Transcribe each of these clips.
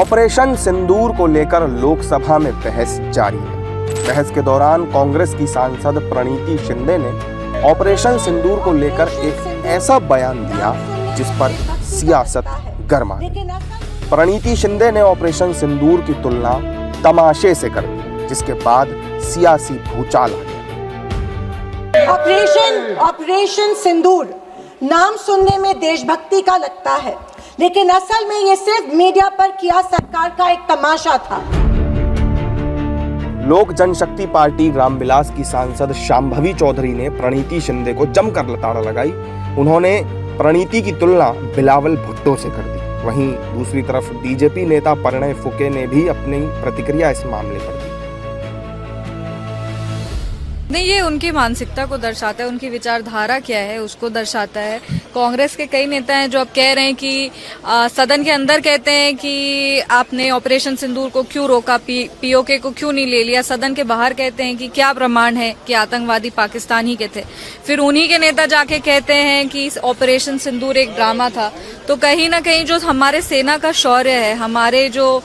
Operation सिंदूर को लेकर लोकसभा में बहस जारी है। बहस के दौरान कांग्रेस की सांसद प्रणीति शिंदे ने ऑपरेशन सिंदूर को लेकर एक ऐसा बयान दिया जिस पर सियासत गर्मा गई। प्रणीति शिंदे ने ऑपरेशन सिंदूर की तुलना तमाशे से कर दी, जिसके बाद सियासी भूचाल आ गया। ऑपरेशन सिंदूर नाम सुनने में देशभक्ति का लगता है, लेकिन असल में ये सिर्फ मीडिया पर किया सरकार का एक तमाशा था। लोक जनशक्ति पार्टी रामविलास की सांसद शांभवी चौधरी ने प्रणीति शिंदे को जमकर लताड़ लगाई। उन्होंने प्रणीति की तुलना बिलावल भुट्टो से कर दी। वहीं दूसरी तरफ बीजेपी नेता परिणय फुके ने भी अपनी प्रतिक्रिया इस मामले पर दी। नहीं, ये उनकी मानसिकता को दर्शाता है, उनकी विचारधारा क्या है उसको दर्शाता है। कांग्रेस के कई नेता हैं जो अब कह रहे हैं कि सदन के अंदर कहते हैं कि आपने ऑपरेशन सिंदूर को क्यों रोका, पीओके को क्यों नहीं ले लिया। सदन के बाहर कहते हैं कि क्या प्रमाण है कि आतंकवादी पाकिस्तान ही के थे। फिर उन्हीं के नेता जाके कहते हैं कि ऑपरेशन सिंदूर एक ड्रामा था। तो कहीं ना कहीं जो हमारे सेना का शौर्य है, हमारे जो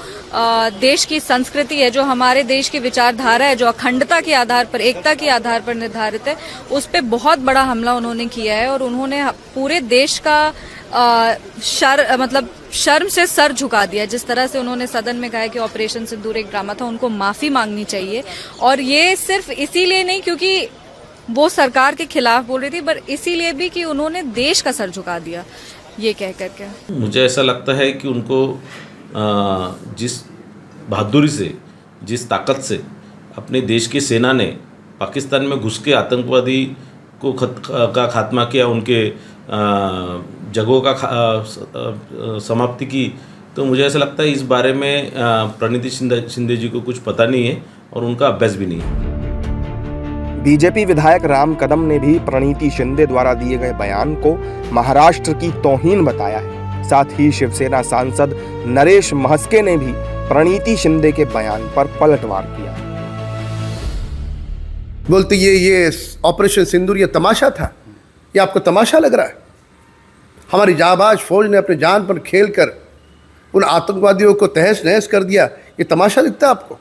देश की संस्कृति है, जो हमारे देश की विचारधारा है, जो अखंडता के आधार पर, एकता के आधार पर निर्धारित है, उस पे बहुत बड़ा हमला उन्होंने किया है। और उन्होंने पूरे देश का शर्म से सर झुका दिया। जिस तरह से उन्होंने सदन में कहा कि ऑपरेशन सिंदूर एक ड्रामा था, उनको माफी मांगनी चाहिए। और ये सिर्फ इसीलिए नहीं क्योंकि वो सरकार के खिलाफ बोल रही थी, पर इसीलिए भी कि उन्होंने देश का सर झुका दिया ये कह करके। मुझे ऐसा लगता है कि उनको जिस बहादुरी से, जिस ताकत से अपने देश की सेना ने पाकिस्तान में घुस के आतंकवादी को का खात्मा किया, उनके जगहों का समाप्ति की, तो मुझे ऐसा लगता है इस बारे में प्रणीति शिंदे जी को कुछ पता नहीं है और उनका अभ्यास भी नहीं है। बीजेपी विधायक राम कदम ने भी प्रणीति शिंदे द्वारा दिए गए बयान को महाराष्ट्र की तौहीन बताया है। साथ ही शिवसेना सांसद नरेश महस्के ने भी प्रणीति शिंदे के बयान पर पलटवार किया। बोलते ये ऑपरेशन सिंदूर ये तमाशा था, ये आपको तमाशा लग रहा है? हमारी जाबाज फौज ने अपने जान पर खेलकर उन आतंकवादियों को तहस नहस कर दिया, ये तमाशा दिखता है आपको?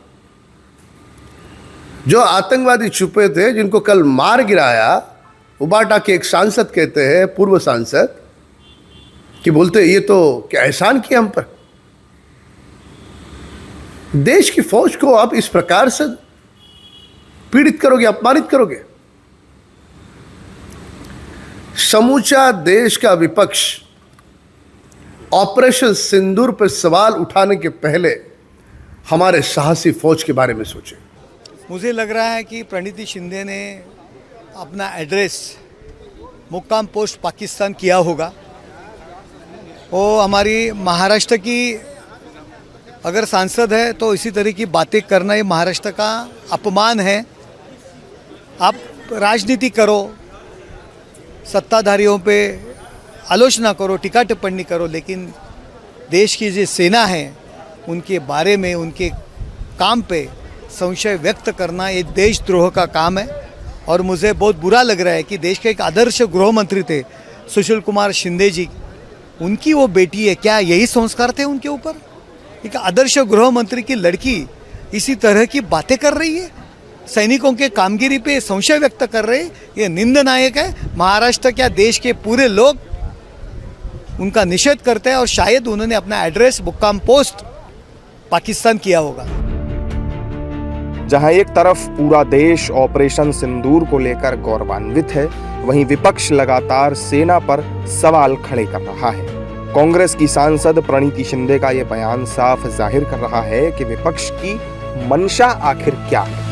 जो आतंकवादी छुपे थे, जिनको कल मार गिराया, उबाटा के एक सांसद कहते हैं, पूर्व सांसद, कि बोलते ये तो क्या एहसान किया हम पर। देश की फौज को आप इस प्रकार से पीड़ित करोगे, अपमानित करोगे। समूचा देश का विपक्ष ऑपरेशन सिंदूर पर सवाल उठाने के पहले हमारे साहसी फौज के बारे में सोचे। मुझे लग रहा है कि प्रणीति शिंदे ने अपना एड्रेस मुक्काम पोस्ट पाकिस्तान किया होगा। वो हमारी महाराष्ट्र की अगर सांसद है तो इसी तरह की बातें करना ये महाराष्ट्र का अपमान है। आप राजनीति करो, सत्ताधारियों पे आलोचना करो, टीका टिप्पणी करो, लेकिन देश की जो सेना है उनके बारे में, उनके काम पे संशय व्यक्त करना ये देशद्रोह का काम है। और मुझे बहुत बुरा लग रहा है कि देश के एक आदर्श गृह मंत्री थे सुशील कुमार शिंदे जी, उनकी वो बेटी है, क्या यही संस्कार थे उनके ऊपर? एक आदर्श गृह मंत्री की लड़की इसी तरह की बातें कर रही है, सैनिकों के कामगिरी पे संशय व्यक्त कर रहे हैं, ये निंदनायक है। महाराष्ट्र क्या देश के पूरे लोग उनका निषेध करते हैं और शायद उन्होंने अपना एड्रेस मुक्काम पोस्ट पाकिस्तान किया होगा। जहां एक तरफ पूरा देश ऑपरेशन सिंदूर को लेकर गौरवान्वित है, वहीं विपक्ष लगातार सेना पर सवाल खड़े कर रहा है। कांग्रेस की सांसद प्रणीति शिंदे का यह बयान साफ जाहिर कर रहा है कि विपक्ष की मंशा आखिर क्या है।